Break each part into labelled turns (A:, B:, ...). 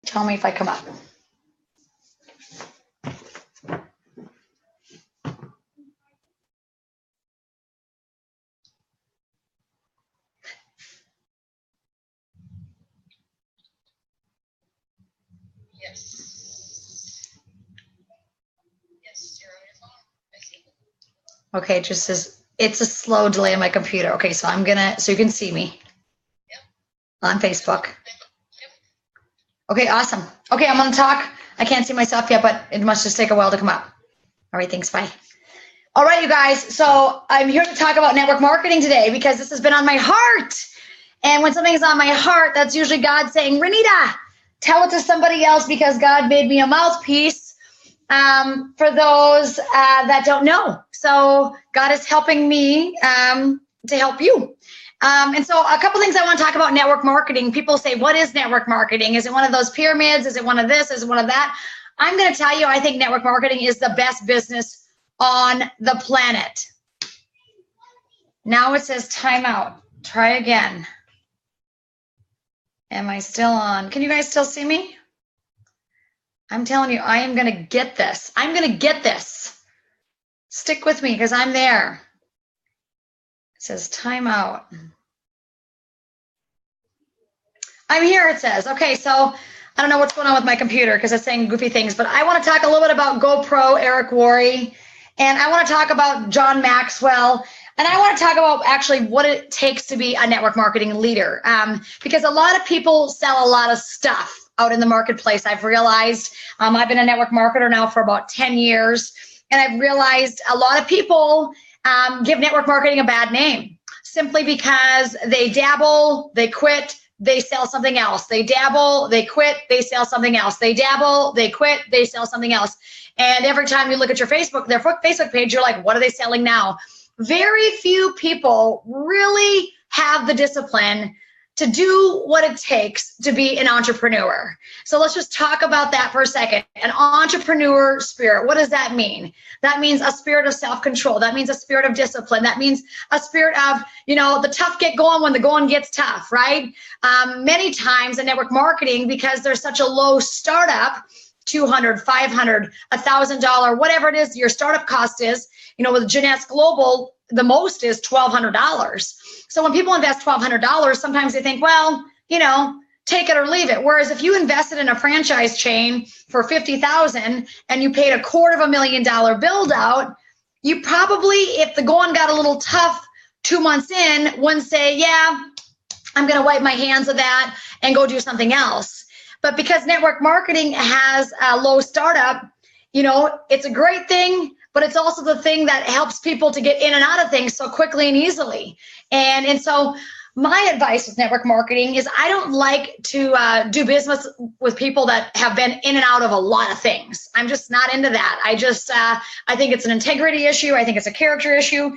A: Tell me if I come up. Okay, it just says it's a slow delay on my computer. Okay, so I'm gonna, so you can see me on Facebook. Okay, awesome. Okay, I'm gonna talk. I can't see myself yet, but it must just take a while to come up. All right, thanks, bye. All right, you guys, so I'm here to talk about network marketing today because this has been on my heart. And when something is on my heart, that's usually God saying, Renita, tell it to somebody else because God made me a mouthpiece for those that don't know. So God is helping me to help you. And so a couple things I want to talk about network marketing. People say, what is network marketing? Is it one of those pyramids? Is it one of this? Is it one of that? I'm going to tell you, I think network marketing is the best business on the planet. Now it says timeout. Try again. Am I still on? Can you guys still see me? I'm telling you, I am going to get this. I'm going to get this. Stick with me because I'm there. It says timeout. I'm here, it says. Okay, so I don't know what's going on with my computer because it's saying goofy things, but I want to talk a little bit about GoPro, Eric Worre, and I want to talk about John Maxwell, and I want to talk about actually what it takes to be a network marketing leader, because a lot of people sell a lot of stuff out in the marketplace. I've realized I've been a network marketer now for about 10 years, and I've realized a lot of people give network marketing a bad name simply because they dabble, they quit, they sell something else. They dabble, they quit, they sell something else. They dabble, they quit, they sell something else. And every time you look at your Facebook, their Facebook page, you're like, what are they selling now? Very few people really have the discipline to do what it takes to be an entrepreneur. So let's just talk about that for a second. An entrepreneur spirit, what does that mean? That means a spirit of self-control. That means a spirit of discipline. That means a spirit of, the tough get going when the going gets tough, right? Many times in network marketing, because there's such a low startup, $200, $500, $1,000, whatever it is your startup cost is, with Jeunesse Global, the most is $1,200. So when people invest $1,200, sometimes they think, well, take it or leave it. Whereas if you invested in a franchise chain for $50,000 and you paid $250,000 build out, you probably, if the going got a little tough 2 months in, wouldn't say, yeah, I'm going to wipe my hands of that and go do something else. But because network marketing has a low startup, it's a great thing, but it's also the thing that helps people to get in and out of things so quickly and easily. And so my advice with network marketing is I don't like to do business with people that have been in and out of a lot of things. I'm just not into that. I think it's an integrity issue. I think it's a character issue.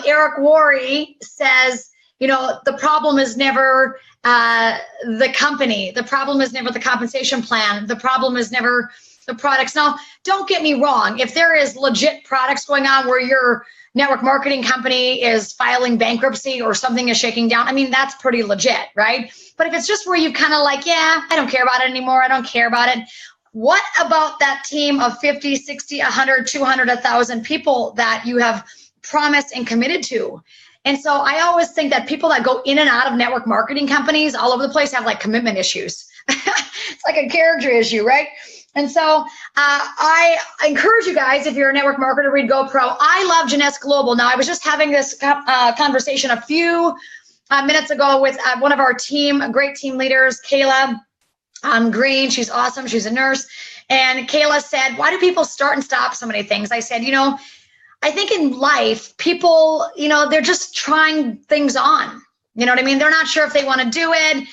A: Eric Worre says, the problem is never the company. The problem is never the compensation plan. The problem is never the products. Now, don't get me wrong. If there is legit products going on where your network marketing company is filing bankruptcy or something is shaking down, that's pretty legit, right? But if it's just where you kind of like, yeah, I don't care about it anymore. I don't care about it. What about that team of 50, 60, 100, 200, 1,000 people that you have promised and committed to? And so I always think that people that go in and out of network marketing companies all over the place have like commitment issues. It's like a character issue, right? And so I encourage you guys, if you're a network marketer, read GoPro. I love Jeunesse Global. Now, I was just having this conversation a few minutes ago with one of our team, great team leaders, Kayla Green. She's awesome. She's a nurse. And Kayla said, why do people start and stop so many things? I said, I think in life, people, they're just trying things on. You know what I mean? They're not sure if they want to do it.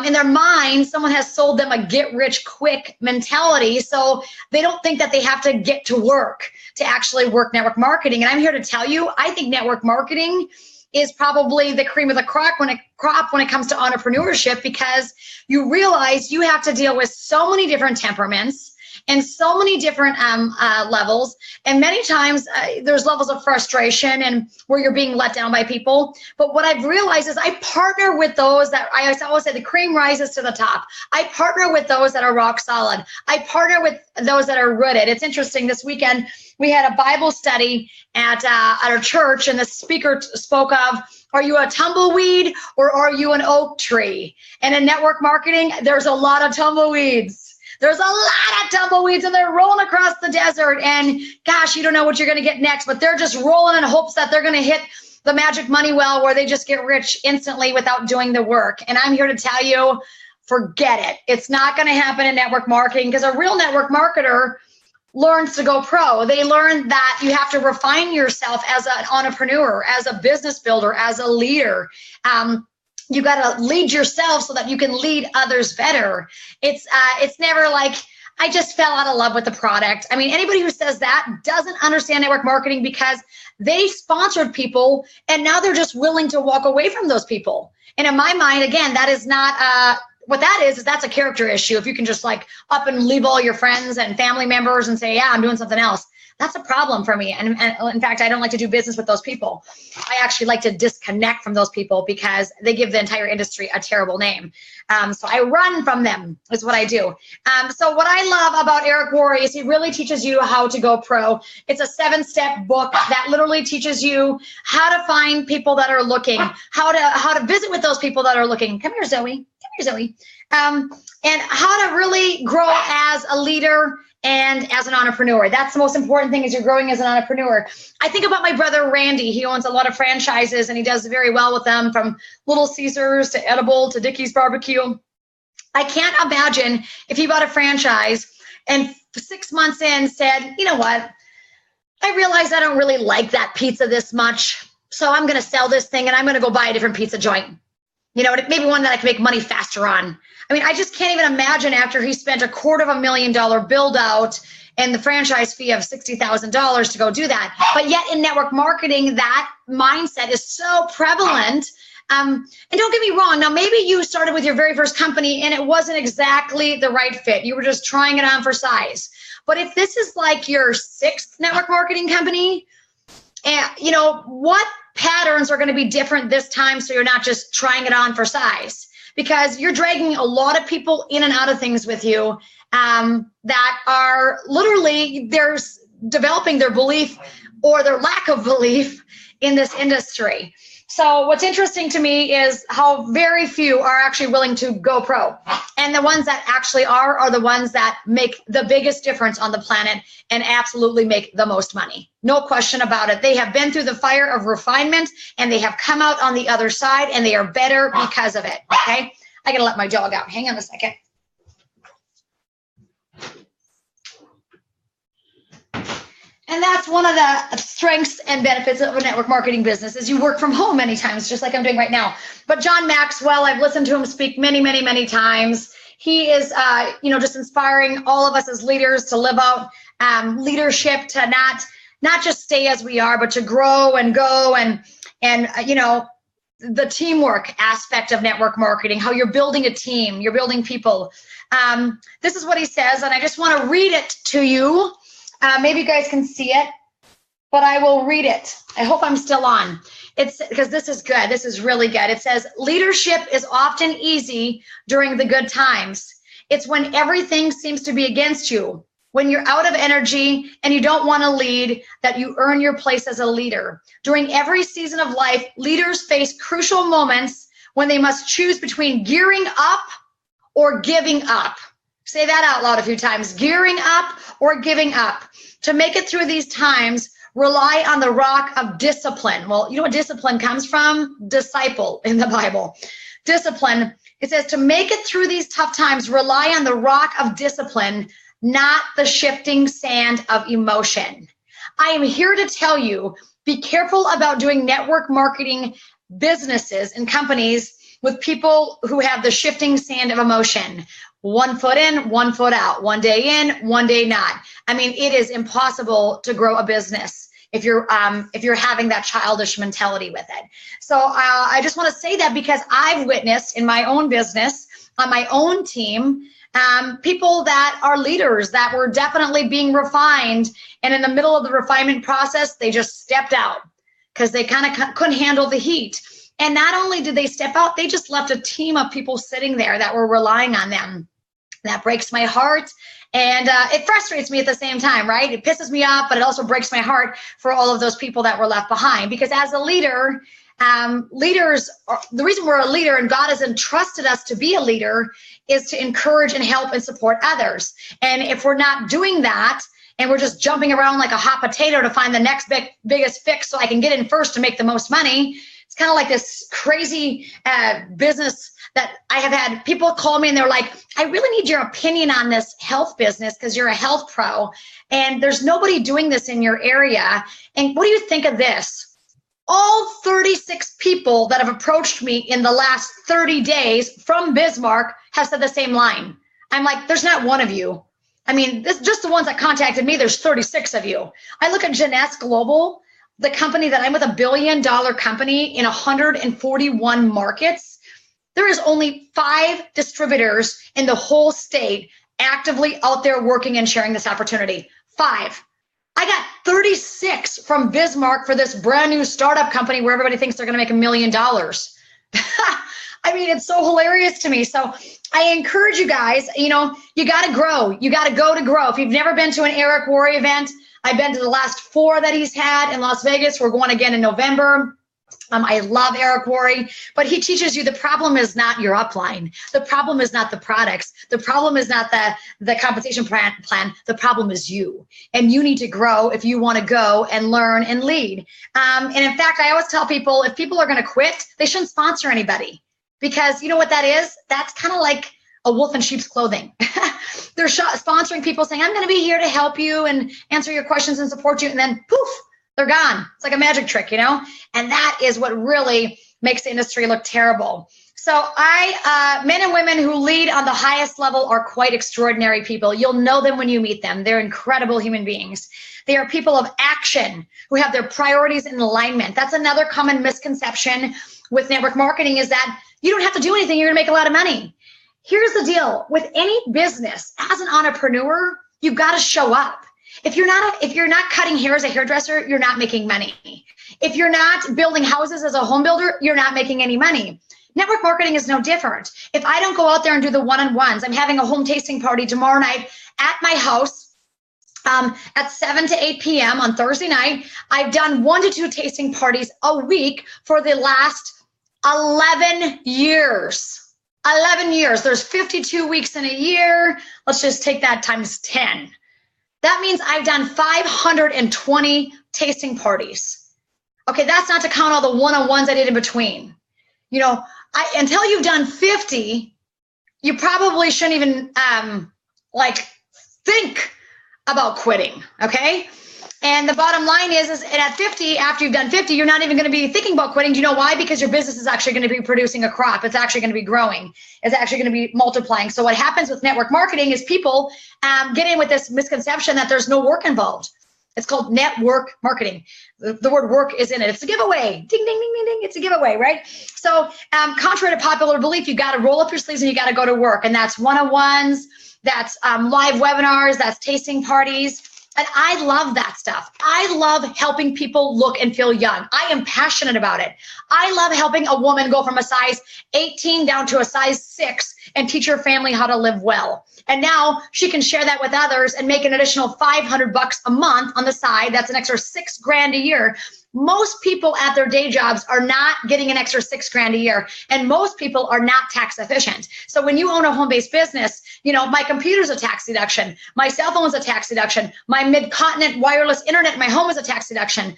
A: In their mind, someone has sold them a get-rich-quick mentality, so they don't think that they have to get to work to actually work network marketing. And I'm here to tell you, I think network marketing is probably the cream of the crop when it comes to entrepreneurship, because you realize you have to deal with so many different temperaments. in so many different levels. And many times there's levels of frustration and where you're being let down by people. But what I've realized is I partner with those that, I always say the cream rises to the top. I partner with those that are rock solid. I partner with those that are rooted. It's interesting, this weekend we had a Bible study at our church, and the speaker spoke of, are you a tumbleweed or are you an oak tree? And in network marketing, there's a lot of tumbleweeds. There's a lot of tumbleweeds, and they're rolling across the desert, and gosh, you don't know what you're going to get next, but they're just rolling in hopes that they're going to hit the magic money well where they just get rich instantly without doing the work. And I'm here to tell you, forget it. It's not going to happen in network marketing, because a real network marketer learns to go pro. They learn that you have to refine yourself as an entrepreneur, as a business builder, as a leader. You got to lead yourself so that you can lead others better. It's never like, I just fell out of love with the product. I mean, anybody who says that doesn't understand network marketing, because they sponsored people and now they're just willing to walk away from those people. And in my mind, again, that is not what that is that's a character issue. If you can just like up and leave all your friends and family members and say, yeah, I'm doing something else, that's a problem for me. And in fact, I don't like to do business with those people. I actually like to disconnect from those people because they give the entire industry a terrible name. So I run from them is what I do. So what I love about Eric Worre is he really teaches you how to go pro. It's a 7-step book that literally teaches you how to find people that are looking, how to visit with those people that are looking. Come here, Zoe. Zoe, and how to really grow as a leader and as an entrepreneur. That's the most important thing, is you're growing as an entrepreneur. I think about my brother, Randy. He owns a lot of franchises and he does very well with them, from Little Caesars to Edible to Dickey's Barbecue. I can't imagine if he bought a franchise and 6 months in said, you know what, I realize I don't really like that pizza this much, so I'm going to sell this thing and I'm going to go buy a different pizza joint. You know, maybe one that I can make money faster on. I mean, I just can't even imagine, after he spent $250,000 build out and the franchise fee of $60,000 to go do that. But yet in network marketing, that mindset is so prevalent. And don't get me wrong. Now, maybe you started with your very first company and it wasn't exactly the right fit. You were just trying it on for size. But if this is like your 6th network marketing company, and you know, what patterns are going to be different this time, so you're not just trying it on for size, because you're dragging a lot of people in and out of things with you that are literally, there's developing their belief or their lack of belief in this industry. So what's interesting to me is how very few are actually willing to go pro. And the ones that actually are the ones that make the biggest difference on the planet and absolutely make the most money. No question about it. They have been through the fire of refinement and they have come out on the other side and they are better because of it, okay? I gotta let my dog out. Hang on a second. And that's one of the strengths and benefits of a network marketing business, is you work from home many times, just like I'm doing right now. But John Maxwell, I've listened to him speak many, many, many times. He is, just inspiring all of us as leaders to live out leadership, to not just stay as we are, but to grow and go and the teamwork aspect of network marketing, how you're building a team, you're building people. This is what he says, and I just want to read it to you. Maybe you guys can see it, but I will read it. I hope I'm still on. It's because this is good. This is really good. It says, leadership is often easy during the good times. It's when everything seems to be against you, when you're out of energy and you don't want to lead, that you earn your place as a leader. During every season of life, leaders face crucial moments when they must choose between gearing up or giving up. Say that out loud a few times. Gearing up or giving up. To make it through these times, rely on the rock of discipline. Well, you know what discipline comes from? Disciple in the Bible. Discipline. It says to make it through these tough times, rely on the rock of discipline, not the shifting sand of emotion. I am here to tell you, be careful about doing network marketing businesses and companies with people who have the shifting sand of emotion. 1 foot in, 1 foot out, 1 day in, 1 day not. I mean, it is impossible to grow a business if you're having that childish mentality with it. So I just want to say that because I've witnessed in my own business on my own team, people that are leaders that were definitely being refined. And in the middle of the refinement process, they just stepped out because they kind of couldn't handle the heat. And not only did they step out, they just left a team of people sitting there that were relying on them. That breaks my heart. And it frustrates me at the same time, right? It pisses me off, but it also breaks my heart for all of those people that were left behind. Because as a leader, leaders, the reason we're a leader and God has entrusted us to be a leader is to encourage and help and support others. And if we're not doing that, and we're just jumping around like a hot potato to find the next biggest fix so I can get in first to make the most money, it's kind of like this crazy business that I have had people call me and they're like, I really need your opinion on this health business because you're a health pro and there's nobody doing this in your area. And what do you think of this? All 36 people that have approached me in the last 30 days from Bismarck have said the same line. I'm like, there's not one of you. I mean, this just the ones that contacted me, there's 36 of you. I look at Jeunesse Global, the company that I'm with, $1 billion company in 141 markets. There is only 5 distributors in the whole state actively out there working and sharing this opportunity. 5. I got 36 from Bismarck for this brand new startup company where everybody thinks they're going to make $1 million. I mean, it's so hilarious to me. So I encourage you guys, you got to grow. You got to go to grow. If you've never been to an Eric Worre event, I've been to the last 4 that he's had in Las Vegas. We're going again in November. I love Eric Worre, but he teaches you the problem is not your upline. The problem is not the products. The problem is not the compensation plan. The problem is you. And you need to grow if you want to go and learn and lead. And in fact, I always tell people, if people are going to quit, they shouldn't sponsor anybody. Because you know what that is? That's kind of like a wolf in sheep's clothing. They're sponsoring people saying, I'm going to be here to help you and answer your questions and support you. And then poof, they're gone. It's like a magic trick, And that is what really makes the industry look terrible. So men and women who lead on the highest level are quite extraordinary people. You'll know them when you meet them. They're incredible human beings. They are people of action who have their priorities in alignment. That's another common misconception with network marketing is that you don't have to do anything. You're going to make a lot of money. Here's the deal. With any business, as an entrepreneur, you've got to show up. If you're not cutting hair as a hairdresser, you're not making money. If you're not building houses as a home builder, you're not making any money. Network marketing is no different. If I don't go out there and do the one-on-ones, I'm having a home tasting party tomorrow night at my house at 7 to 8 p.m. on Thursday night. I've done 1 to 2 tasting parties a week for the last 11 years. 11 years. There's 52 weeks in a year. Let's just take that times 10. That means I've done 520 tasting parties. Okay, that's not to count all the one-on-ones I did in between. Until you've done 50, you probably shouldn't even think about quitting, okay? And the bottom line is at 50, after you've done 50, you're not even going to be thinking about quitting. Do you know why? Because your business is actually going to be producing a crop. It's actually going to be growing. It's actually going to be multiplying. So what happens with network marketing is people get in with this misconception that there's no work involved. It's called network marketing. The word work is in it. It's a giveaway. Ding, ding, ding, ding, ding. It's a giveaway, right? So contrary to popular belief, you got to roll up your sleeves and you got to go to work. And that's one-on-ones, that's live webinars, that's tasting parties. And I love that stuff. I love helping people look and feel young. I am passionate about it. I love helping a woman go from a size 18 down to a size 6 and teach her family how to live well. And now she can share that with others and make an additional $500 a month on the side. That's an extra $6,000 a year. Most people at their day jobs are not getting an extra $6,000 a year, and most people are not tax efficient. So when you own a home-based business, my computer's a tax deduction, my cell phone's a tax deduction, my mid-continent wireless internet in my home is a tax deduction.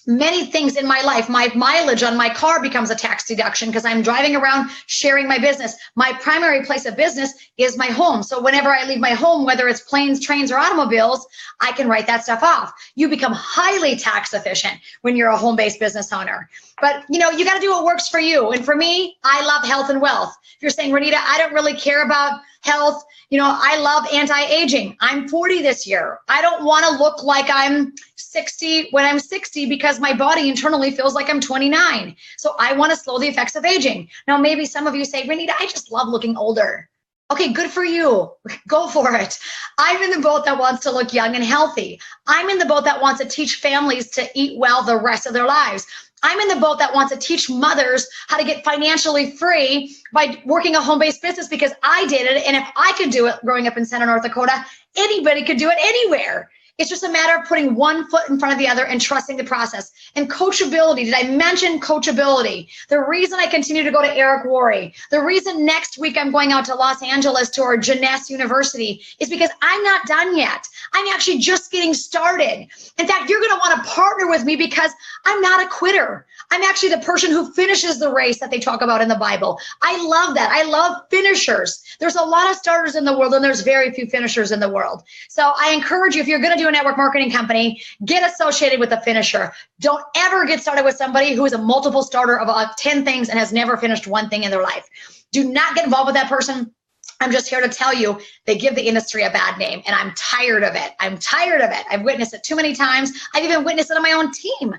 A: Many things in my life, my mileage on my car becomes a tax deduction because I'm driving around sharing my business. My primary place of business is my home. So whenever I leave my home, whether it's planes, trains, or automobiles, I can write that stuff off. You become highly tax efficient when you're a home-based business owner. But you got to do what works for you. And for me, I love health and wealth. If you're saying, Renita, I don't really care about health. I love anti-aging. I'm 40 this year. I don't want to look like I'm 60 when I'm 60 because my body internally feels like I'm 29. So I want to slow the effects of aging. Now, maybe some of you say, Renita, I just love looking older. Okay, good for you. Go for it. I'm in the boat that wants to look young and healthy. I'm in the boat that wants to teach families to eat well the rest of their lives. I'm in the boat that wants to teach mothers how to get financially free by working a home-based business because I did it. And if I could do it growing up in Center, North Dakota, anybody could do it anywhere. It's just a matter of putting one foot in front of the other and trusting the process. And coachability, did I mention coachability? The reason I continue to go to Eric Worre, the reason next week I'm going out to Los Angeles to our Jeunesse University is because I'm not done yet. I'm actually just getting started. In fact, you're going to want to partner with me because I'm not a quitter. I'm actually the person who finishes the race that they talk about in the Bible. I love that. I love finishers. There's a lot of starters in the world and there's very few finishers in the world. So I encourage you, if you're going to do a network marketing company, get associated with a finisher. Don't ever get started with somebody who is a multiple starter of 10 things and has never finished one thing in their life. Do not get involved with that person. I'm just here to tell you, they give the industry a bad name, and I'm tired of it. I'm tired of it. I've witnessed it too many times. I've even witnessed it on my own team,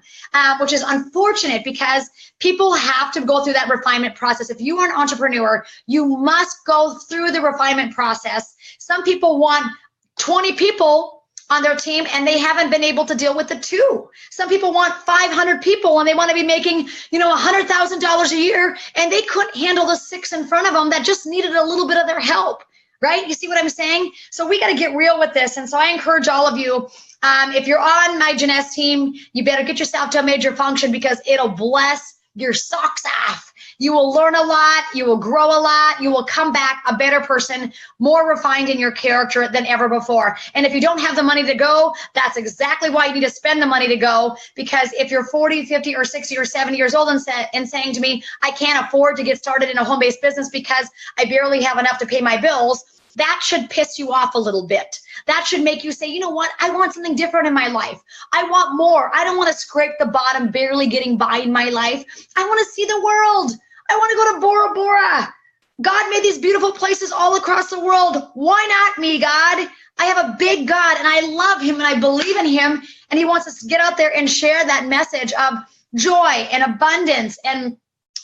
A: which is unfortunate because people have to go through that refinement process. If you are an entrepreneur, you must go through the refinement process. Some people want 20 people on their team and they haven't been able to deal with the 2. Some people want 500 people and they want to be making, $100,000 a year and they couldn't handle the 6 in front of them that just needed a little bit of their help, right? You see what I'm saying? So we got to get real with this. And so I encourage all of you, if you're on my Jeunesse team, you better get yourself to a major function because it'll bless your socks off. You will learn a lot. You will grow a lot. You will come back a better person, more refined in your character than ever before. And if you don't have the money to go, that's exactly why you need to spend the money to go. Because if you're 40, 50, or 60, or 70 years old and saying to me, I can't afford to get started in a home-based business because I barely have enough to pay my bills, that should piss you off a little bit. That should make you say, you know what? I want something different in my life. I want more. I don't want to scrape the bottom, barely getting by in my life. I want to see the world. I want to go to Bora Bora. God made these beautiful places all across the world. Why not me, God? I have a big God and I love him and I believe in him. And he wants us to get out there and share that message of joy and abundance and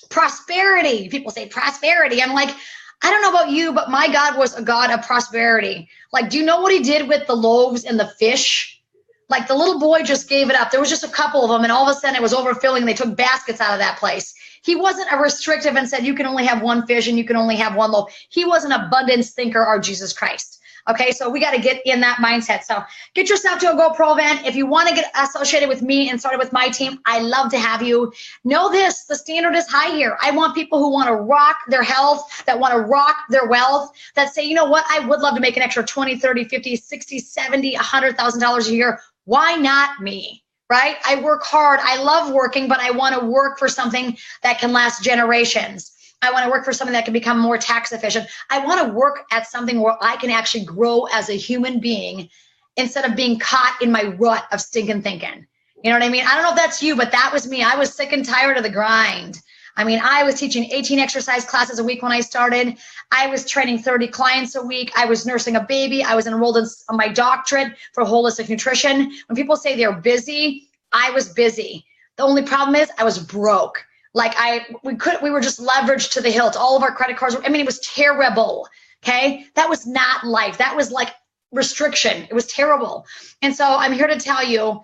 A: prosperity. People say prosperity. I'm like, I don't know about you, but my God was a God of prosperity. Like, do you know what he did with the loaves and the fish? Like the little boy just gave it up. There was just a couple of them and all of a sudden it was overfilling and they took baskets out of that place. He wasn't a restrictive and said, you can only have one fish and you can only have one loaf. He was an abundance thinker, our Jesus Christ. Okay, so we got to get in that mindset. So get yourself to a GoPro event. If you want to get associated with me and started with my team, I love to have you. Know this, the standard is high here. I want people who want to rock their health, that want to rock their wealth, that say, you know what, I would love to make an extra 20, 30, 50, 60, 70, $100,000 a year. Why not me? Right? I work hard. I love working, but I want to work for something that can last generations. I want to work for something that can become more tax efficient. I want to work at something where I can actually grow as a human being instead of being caught in my rut of stinking thinking. You know what I mean? I don't know if that's you, but that was me. I was sick and tired of the grind. I mean, I was teaching 18 exercise classes a week when I started. I was training 30 clients a week. I was nursing a baby. I was enrolled in my doctorate for holistic nutrition. When people say they're busy, I was busy. The only problem is I was broke. Like we were just leveraged to the hilt. All of our credit cards, it was terrible. Okay. That was not life. That was like restriction. It was terrible. And so I'm here to tell you,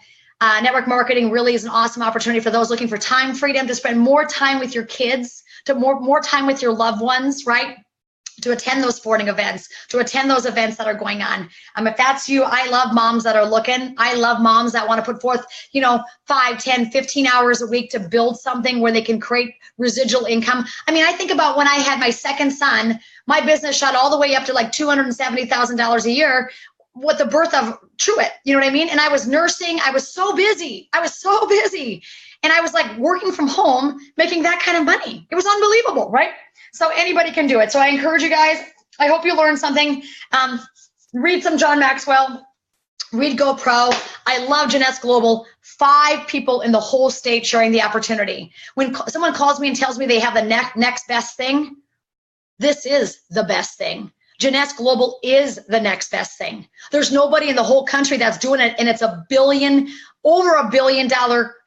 A: network marketing really is an awesome opportunity for those looking for time freedom, to spend more time with your kids, to more time with your loved ones, right? To attend those sporting events, to attend those events that are going on. If that's you, I love moms that are looking. I love moms that want to put forth, 5, 10, 15 hours a week to build something where they can create residual income. I think about when I had my second son, my business shot all the way up to like $270,000 a year with the birth of Truett, you know what I mean? And I was nursing. I was so busy. And I was like working from home, making that kind of money. It was unbelievable, right? So anybody can do it. So I encourage you guys. I hope you learned something. Read some John Maxwell. Read GoPro. I love Jeunesse Global. 5 people in the whole state sharing the opportunity. When someone calls me and tells me they have the next best thing, this is the best thing. Jeunesse Global is the next best thing. There's nobody in the whole country that's doing it, and it's over $1 billion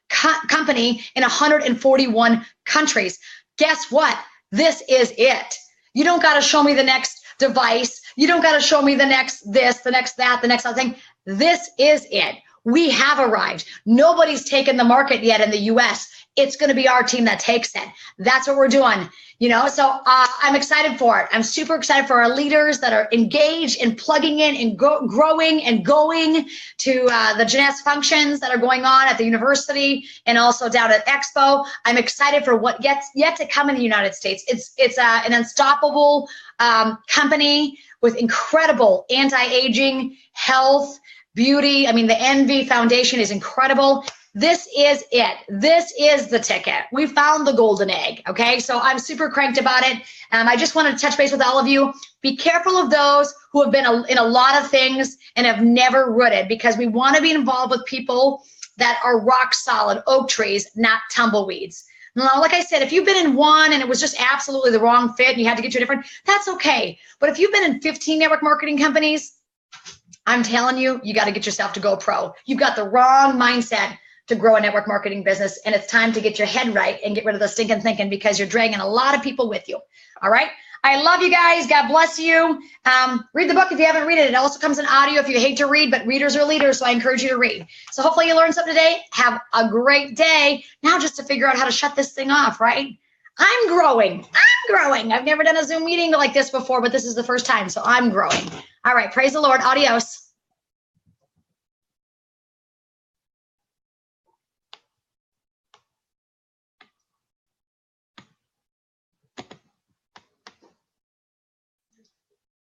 A: company in 141 countries. Guess what? This is it. You don't got to show me the next device. You don't got to show me the next this, the next that, the next other thing. This is it. We have arrived. Nobody's taken the market yet in the US. It's going to be our team that takes it. That's what we're doing. So I'm excited for it. I'm super excited for our leaders that are engaged and plugging in and growing and going to the Jeunesse functions that are going on at the university and also down at Expo. I'm excited for what gets yet to come in the United States. It's an unstoppable company with incredible anti-aging, health, beauty. I mean, the Envy Foundation is incredible. This is it. This is the ticket. We found the golden egg. Okay. So I'm super cranked about it. I just want to touch base with all of you. Be careful of those who have been in a lot of things and have never rooted, because we want to be involved with people that are rock solid oak trees, not tumbleweeds. Now, like I said, if you've been in one and it was just absolutely the wrong fit and you had to get to a different, that's okay. But if you've been in 15 network marketing companies, I'm telling you, you got to get yourself to go pro. You've got the wrong mindset to grow a network marketing business, and it's time to get your head right and get rid of the stinking thinking, because you're dragging a lot of people with you. All right. I love you guys. God bless you. Read the book if you haven't read it. It also comes in audio if you hate to read, but readers are leaders, so I encourage you to read. So hopefully you learned something today. Have a great day. Now just to figure out how to shut this thing off, right? I'm growing. I've never done a Zoom meeting like this before, but this is the first time, so I'm growing. All right. Praise the Lord. Adios.